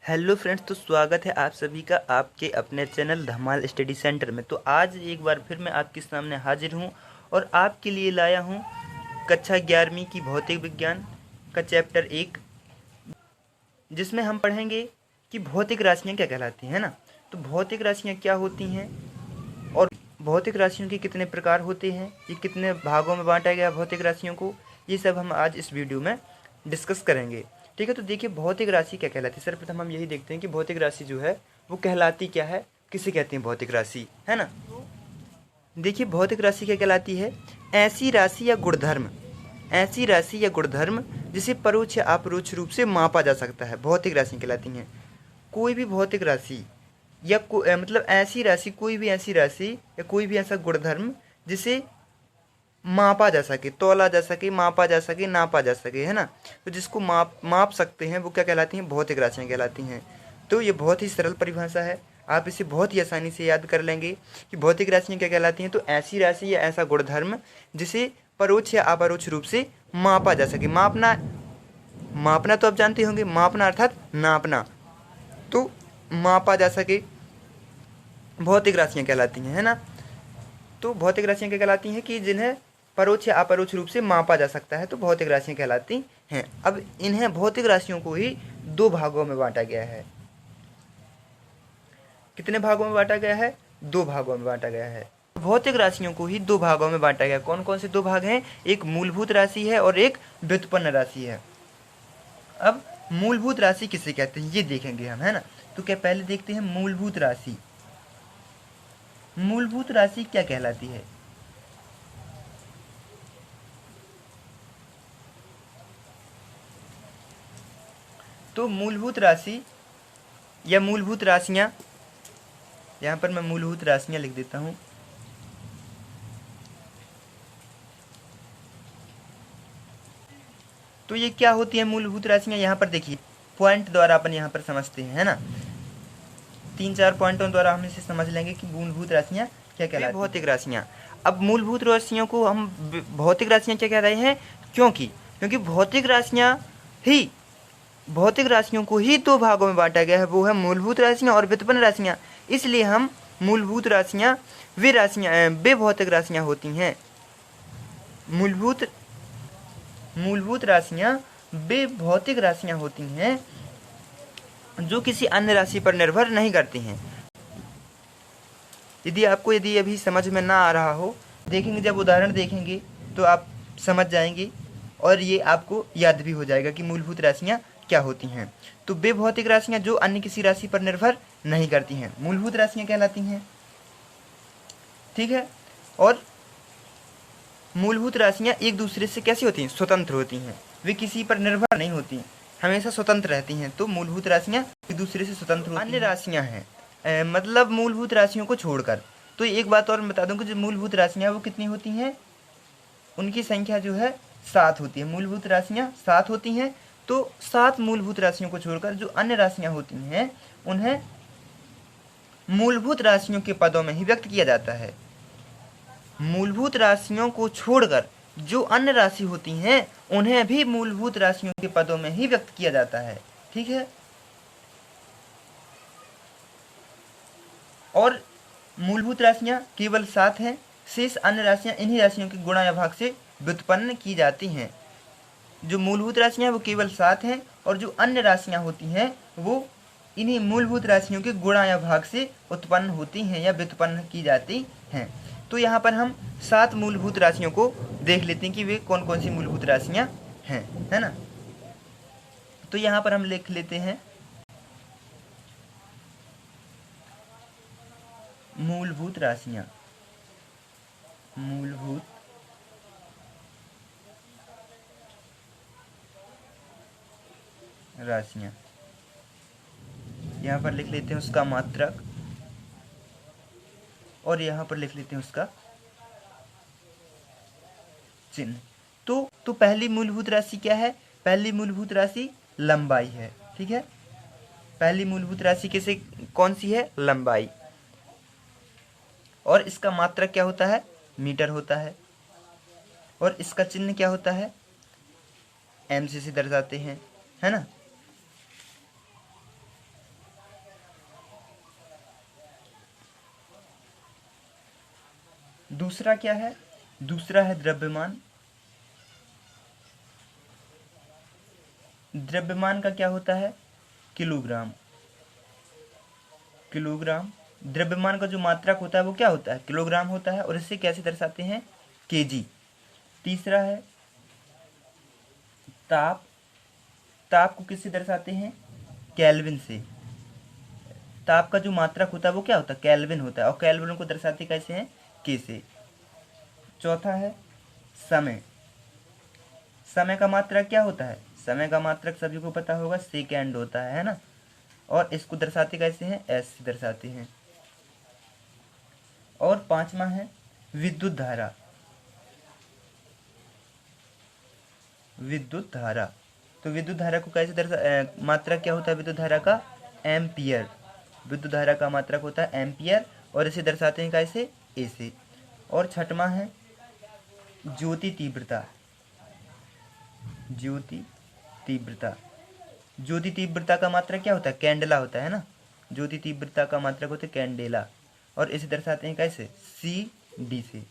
Hello friends, तो स्वागत है आप सभी का आपके अपने चैनल धमाल स्टडी सेंटर में। तो आज एक बार फिर मैं आपके सामने हाजिर हूं और आपके लिए लाया हूं कक्षा 11वीं की भौतिक विज्ञान का चैप्टर 1, जिसमें हम पढ़ेंगे कि भौतिक राशियां क्या कहलाती हैं, है ना। तो भौतिक राशियां क्या होती हैं और भौतिक राशियों के कितने प्रकार होते हैं, ये कितने भागों में बांटा गया भौतिक राशियों को, ये सब हम आज इस वीडियो में डिस्कस करेंगे। ठीक है, तो देखिए भौतिक राशि क्या कहलाती है। सर्वप्रथम हम यही देखते हैं कि भौतिक राशि जो है वो कहलाती क्या है, किसे कहते हैं भौतिक राशि, है ना। देखिए भौतिक राशि क्या कहलाती है, ऐसी राशि या गुणधर्म, ऐसी राशि या गुणधर्म जिसे परोक्ष या अपरोक्ष रूप से मापा जा सकता है, भौतिक राशि कहलाती हैं। कोई भी भौतिक राशि या मतलब ऐसी राशि, कोई भी ऐसी राशि या कोई भी ऐसा गुणधर्म जिसे मापा जा सके, तौला जा सके, मापा जा सके, नापा जा सके, है ना। तो जिसको माप सकते हैं वो क्या कहलाती हैं, भौतिक राशियाँ कहलाती हैं। तो ये बहुत ही सरल परिभाषा है, आप इसे बहुत ही आसानी से याद कर लेंगे कि भौतिक राशियाँ क्या कहलाती हैं। तो ऐसी राशि या ऐसा गुणधर्म जिसे परोक्ष या अपरोक्ष रूप से मापा जा सके। मापना, मापना तो आप जानते होंगे, मापना अर्थात नापना, तो मापा जा सके, भौतिक राशियाँ कहलाती हैं, है ना। तो भौतिक राशियाँ क्या कहलाती हैं कि जिन्हें परोक्ष या अपरोक्ष रूप से मापा जा सकता है, तो भौतिक राशियाँ कहलाती हैं। अब इन्हें भौतिक राशियों को ही दो भागों में बांटा गया है। कितने भागों में बांटा गया है, दो भागों में बांटा गया है। भौतिक राशियों को ही दो भागों में बांटा गया। कौन कौन से दो भाग हैं, एक मूलभूत राशि है और एक व्युत्पन्न राशि है। अब मूलभूत राशि किसे कहते हैं ये देखेंगे हम, है ना। तो क्या पहले देखते हैं मूलभूत राशि। मूलभूत राशि क्या कहलाती है। तो मूलभूत राशि या मूलभूत राशियां, यहां पर मैं मूलभूत राशियां लिख देता हूं। तो ये क्या होती है मूलभूत राशियां, यहां पर देखिए पॉइंट द्वारा अपन यहां पर समझते हैं, है ना। 3-4 पॉइंटों द्वारा हम इसे समझ लेंगे कि मूलभूत राशियां क्या कहलाती हैं। भौतिक राशियां, अब मूलभूत राशियों को हम भौतिक राशियां क्या कह रहे हैं, क्योंकि भौतिक राशियों को ही दो भागों में बांटा गया है, वो है मूलभूत राशियां और व्युत्पन्न राशियां। इसलिए हम मूलभूत राशियां वे भौतिक राशियां होती हैं। मूलभूत राशियां वे भौतिक राशियां होती हैं जो किसी अन्य राशि पर निर्भर नहीं करती हैं। यदि अभी समझ में ना आ रहा हो, देखेंगे, जब उदाहरण देखेंगे तो आप समझ जाएंगे और ये आपको याद भी हो जाएगा कि मूलभूत राशियां क्या होती हैं। तो वे भौतिक राशियां जो अन्य किसी राशि पर निर्भर नहीं करती हैं, मूलभूत राशियां कहलाती हैं। ठीक है, और मूलभूत राशियां एक दूसरे से कैसी होती हैं, स्वतंत्र होती हैं। वे किसी पर निर्भर नहीं होती, हमेशा स्वतंत्र रहती हैं। तो मूलभूत राशियां एक दूसरे से स्वतंत्र होती हैं। अन्य राशियां हैं मतलब मूलभूत राशियों को छोड़कर। तो एक बात और बता दूं कि जो मूलभूत राशियां वो कितनी होती हैं, उनकी संख्या जो है 7 होती है। मूलभूत राशियां 7 होती हैं। तो 7 मूलभूत राशियों को छोड़कर जो अन्य राशियां होती हैं उन्हें मूलभूत राशियों के पदों में ही व्यक्त किया जाता है। मूलभूत राशियों को छोड़कर जो अन्य राशि होती हैं उन्हें भी मूलभूत राशियों के पदों में ही व्यक्त किया जाता है। ठीक है, और मूलभूत राशियां केवल 7 हैं। शेष अन्य राशियां इन्हीं राशियों के गुणा या भाग से व्युत्पन्न की जाती हैं। जो मूलभूत राशियां हैं वो केवल 7 हैं और जो अन्य राशियां होती हैं वो इन्हीं मूलभूत राशियों के गुणा या भाग से उत्पन्न होती हैं या व्युत्पन्न की जाती हैं। तो यहाँ पर हम 7 मूलभूत राशियों को देख लेते हैं कि वे कौन कौन सी मूलभूत राशियां हैं, है ना। तो यहाँ पर हम लिख लेते हैं मूलभूत राशियां। मूलभूत राशियां, यहाँ पर लिख लेते हैं उसका मात्रक और यहाँ पर लिख लेते हैं उसका चिन्ह। तो पहली मूलभूत राशि क्या है, पहली मूलभूत राशि लंबाई है। ठीक है, पहली मूलभूत राशि किसे कौन सी है, लंबाई। और इसका मात्रक क्या होता है, मीटर होता है। और इसका चिन्ह क्या होता है, एम से दर्शाते हैं, है ना। दूसरा क्या है? दूसरा है द्रव्यमान। द्रव्यमान का क्या होता है? किलोग्राम। किलोग्राम। द्रव्यमान का जो मात्रक होता है वो क्या होता है? किलोग्राम होता है। और इसे कैसे दर्शाते हैं? केजी। तीसरा है ताप। ताप को किससे दर्शाते हैं? केल्विन से। ताप का जो मात्रक होता है वो क्या होता है? केल्विन होता है। और केल्विन को दर्शाते कैसे हैं? के से। चौथा है समय। समय का मात्रक क्या होता है? समय का मात्रक सभी को पता होगा, सेकेंड होता है ना। और इसको दर्शाते कैसे हैं? एस से दर्शाते हैं। और पांचवा है विद्युत धारा। विद्युत धारा। तो विद्युत धारा को कैसे मात्रक क्या होता है विद्युत धारा का? एम्पियर। विद्युत धारा का मात्रक होता है एम्पियर। और इसे दर्शाते हैं कैसे? ए से। और छठवां है ज्योति तीव्रता। ज्योति तीव्रता। ज्योति तीव्रता का मात्रक क्या होता है? कैंडेला होता है ना। ज्योति तीव्रता का मात्रक होता है कैंडेला। और इसे दर्शाते हैं कैसे? सी डी से।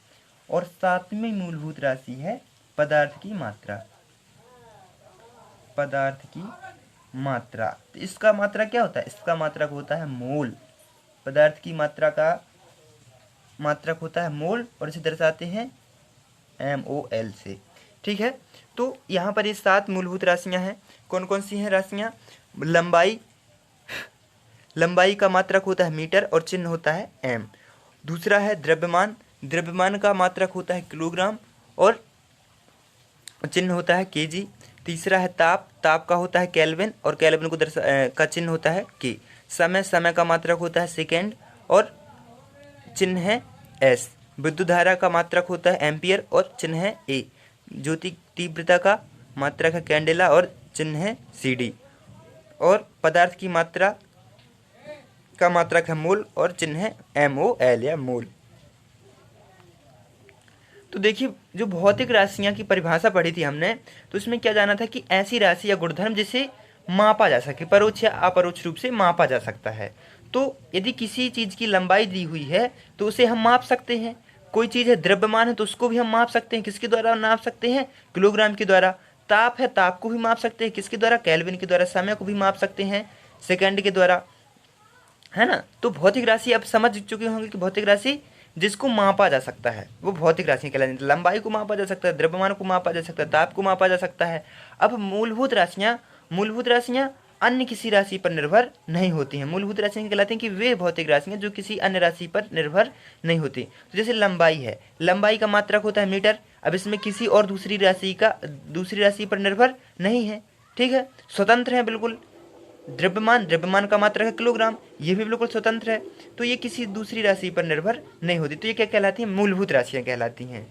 और सातवीं मूलभूत राशि है पदार्थ की मात्रा। पदार्थ की मात्रा। तो इसका मात्रक क्या होता है? इसका मात्रक होता है मोल। पदार्थ की मात्रा का मात्रक होता है मोल। और इसे दर्शाते हैं MOL से। ठीक है। तो यहाँ पर ये 7 मूलभूत राशियाँ हैं। कौन कौन सी हैं राशियाँ? लंबाई। लंबाई का मात्रक होता है मीटर और चिन्ह होता है m। दूसरा है द्रव्यमान। द्रव्यमान का मात्रक होता है किलोग्राम और चिन्ह होता है केजी। तीसरा है ताप। ताप का होता है केल्विन और केल्विन को का चिन्ह होता है के। समय। समय का मात्रक होता है सेकेंड और चिन्ह है एस। विद्युत धारा का मात्रक होता है एम्पियर और चिन्ह है ए। ज्योति तीव्रता का मात्रक है कैंडेला और चिन्ह है CD। और पदार्थ की मात्रा का मात्रक है मोल और चिन्ह है MOL या मोल। तो देखिए, जो भौतिक राशियां की परिभाषा पढ़ी थी हमने, तो इसमें क्या जाना था कि ऐसी राशि या गुणधर्म जिसे मापा जा सके, परोक्ष या अपरोक्ष रूप से मापा जा सकता है। तो यदि किसी चीज की लंबाई दी हुई है तो उसे हम माप सकते हैं। कोई चीज है द्रव्यमान है तो उसको भी हम माप सकते हैं। किसके द्वारा नाप सकते हैं? किलोग्राम के द्वारा। ताप है, ताप को भी माप सकते हैं। किसके द्वारा? केल्विन के द्वारा। समय को भी माप सकते हैं सेकंड के द्वारा, है ना। तो भौतिक राशि आप समझ चुके होंगे कि भौतिक राशि जिसको मापा जा सकता है वो भौतिक राशि कहलाती है। लंबाई को मापा जा सकता है, द्रव्यमान को मापा जा सकता है, ताप को मापा जा सकता है। अब मूलभूत राशियां अन्य किसी राशि पर निर्भर नहीं होती हैं। मूलभूत राशियां कहलाती हैं कि वे भौतिक राशियां जो किसी अन्य राशि पर निर्भर नहीं होती। तो जैसे लंबाई है, लंबाई का मात्रक होता है मीटर। अब इसमें किसी और दूसरी राशि पर निर्भर नहीं है। ठीक है, स्वतंत्र है बिल्कुल। द्रव्यमान का मात्रक है किलोग्राम, ये भी बिल्कुल स्वतंत्र है। तो ये किसी दूसरी राशि पर निर्भर नहीं होती। तो ये क्या कहलाती हैं? मूलभूत राशियां कहलाती हैं।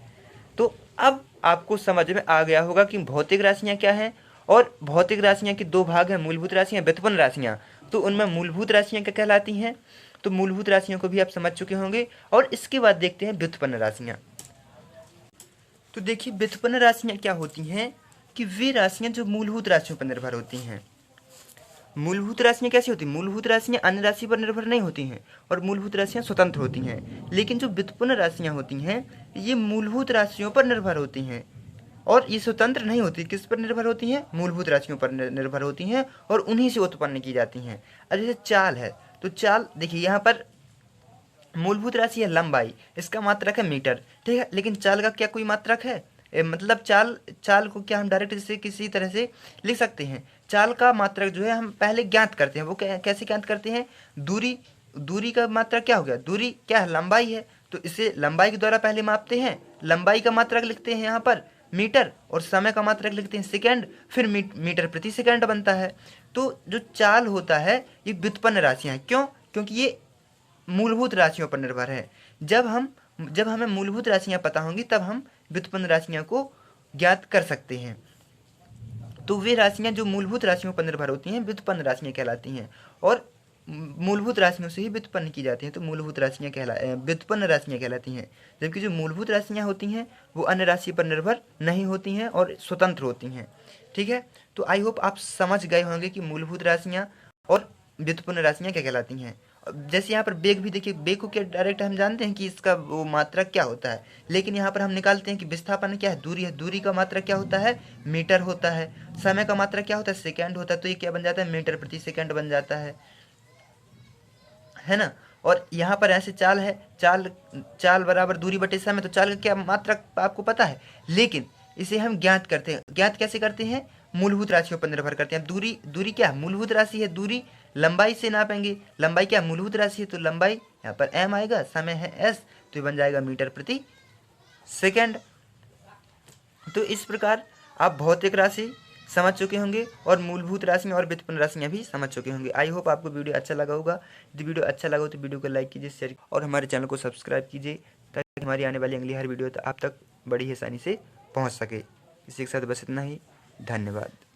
तो अब आपको समझ में आ गया होगा कि भौतिक राशियां क्या हैं। और भौतिक राशियां के दो भाग हैं, मूलभूत राशियां, व्युत्पन्न राशियां। तो उनमें मूलभूत राशियां क्या कहलाती हैं? तो मूलभूत राशियों को भी आप समझ चुके होंगे। और इसके बाद देखते हैं व्युत्पन्न राशियां। तो देखिए, व्युत्पन्न राशियां क्या होती हैं कि वे राशियां जो मूलभूत राशियों पर निर्भर होती हैं। मूलभूत राशियां कैसी होती हैं? मूलभूत राशियां अन्य राशि पर निर्भर नहीं होती हैं और मूलभूत राशियां स्वतंत्र होती हैं। लेकिन जो व्युत्पन्न राशियां होती हैं ये मूलभूत राशियों पर निर्भर होती हैं और ये स्वतंत्र नहीं होती। किस पर निर्भर होती हैं? मूलभूत राशियों पर निर्भर होती हैं और उन्हीं से उत्पन्न की जाती हैं। अब जैसे चाल है, तो चाल देखिए, यहाँ पर मूलभूत राशि है लंबाई, इसका मात्रक है मीटर। ठीक है, लेकिन चाल का क्या कोई मात्रक है? मतलब चाल को क्या हम डायरेक्ट जैसे किसी तरह से लिख सकते हैं? चाल का मात्रक जो है हम पहले ज्ञात करते हैं। वो कैसे ज्ञात करते हैं? दूरी का मात्रक क्या हो गया? दूरी क्या है? लंबाई है। तो इसे लंबाई के द्वारा पहले मापते हैं। लंबाई का मात्रक लिखते हैं यहाँ पर मीटर और समय का मात्रक लिखते हैं सेकेंड, फिर मीटर प्रति सेकेंड बनता है। तो जो चाल होता है ये व्युत्पन्न राशियाँ हैं। क्यों? क्योंकि ये मूलभूत राशियों पर निर्भर है। जब हमें मूलभूत राशियां पता होंगी तब हम व्युत्पन्न राशियां को ज्ञात कर सकते हैं। तो वे राशियां जो मूलभूत राशियों पर निर्भर होती हैं व्युत्पन्न राशियां कहलाती हैं और मूलभूत राशियों से ही व्युत्पन्न की जाती हैं। तो व्युत्पन्न राशियां कहलाती हैं। जबकि जो मूलभूत राशियां होती हैं वो अन्य राशि पर निर्भर नहीं होती हैं और स्वतंत्र होती हैं। ठीक है, तो आई होप आप समझ गए होंगे कि मूलभूत राशियां और व्युत्पन्न राशियां क्या कहलाती हैं। जैसे यहाँ पर बेग भी देखिए, बेग को क्या डायरेक्ट हम जानते हैं कि इसका वो मात्रक क्या होता है, लेकिन यहाँ पर हम निकालते हैं कि विस्थापन क्या है, दूरी है, दूरी का मात्रक क्या होता है, मीटर होता है। समय का मात्रक क्या होता है, सेकेंड होता है, तो ये क्या बन जाता है, मीटर प्रति सेकेंड बन जाता है ना। और यहाँ पर ऐसे चाल है, चाल चाल बराबर दूरी बटे समय, तो चाल का क्या मात्रक आपको पता है, लेकिन इसे हम ज्ञात करते हैं। ज्ञात कैसे करते हैं, मूलभूत राशियों पर निर्भर करते हैं। दूरी, दूरी क्या है, मूलभूत राशि है, दूरी लंबाई से नापेंगे, लंबाई क्या मूलभूत राशि है, तो लंबाई यहाँ पर m आएगा, समय है s, तो ये बन जाएगा मीटर प्रति सेकेंड। तो इस प्रकार आप भौतिक राशि समझ चुके होंगे और मूलभूत राशियाँ और व्युत्पन्न राशियाँ भी समझ चुके होंगे। आई होप आपको वीडियो अच्छा लगा होगा। यदि वीडियो अच्छा लगा हो तो वीडियो को लाइक कीजिए, शेयर और हमारे चैनल को सब्सक्राइब कीजिए, ताकि हमारी आने वाली अगली हर वीडियो आप तक बड़ी आसानी से पहुँच सके। इसी के साथ बस इतना ही, धन्यवाद।